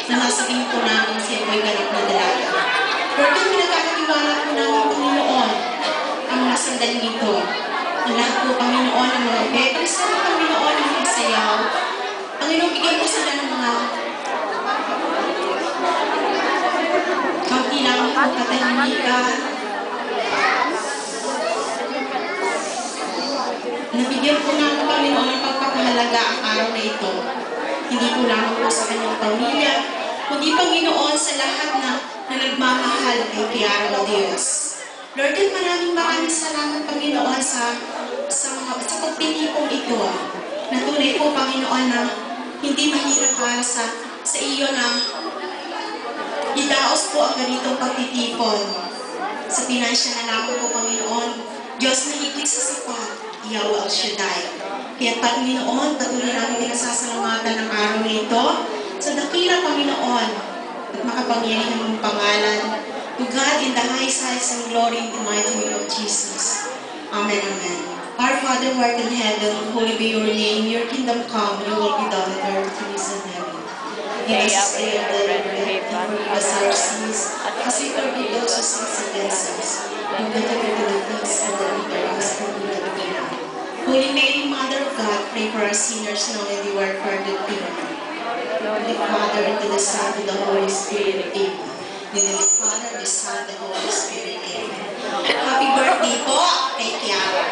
na nasa pinto namin siya po'y ganap na dalaga. Lord, yung pinagkakatiwala po namin, Panginoon, ang mga sandaling ito. Ang lahat po, Panginoon, ang mga betters na Panginoon, ang mga sayaw. Panginoon, bigyan po sila ng mga kailangan po katahimikan. Nabigyan po namin, Panginoon, ng pagpapahalaga ang araw na ito. Hindi po lamang po sa kanyang pamilya, kundi Panginoon sa lahat na nagmamahal kay Kiara o Diyos. Lord, maraming salamat, Panginoon, sa pagtitipong ito. Natunay po, Panginoon, na hindi mahirap para sa iyo na idaos po ang ganitong pagtitipon. Sa pinansya na lamang po, Panginoon, Diyos na higit sa sapat, Yahweh Al-Shaddai. Kaya, Panginoon, patuloy namin pinasasalamatan ng araw na ito sa dakila, Panginoon, at makapangyarihan mong pangalan. To God in the highest heights and glory in the mighty name of Jesus. Amen, amen. Our Father who art in heaven, holy be your name. Your kingdom come, your will be done on earth as in heaven. Give us today our daily bread, and forgive us our sins, as we forgive those who sin against us. And do not deliver us and deliver us from evil. Holy Mary, Mother of God, pray for us sinners now and the hour of our death. To the Father, and to the Son, and to the Holy Spirit. Amen. In the name of the Father, the Son, and the Holy Spirit. Amen. Happy birthday po kay Kiara.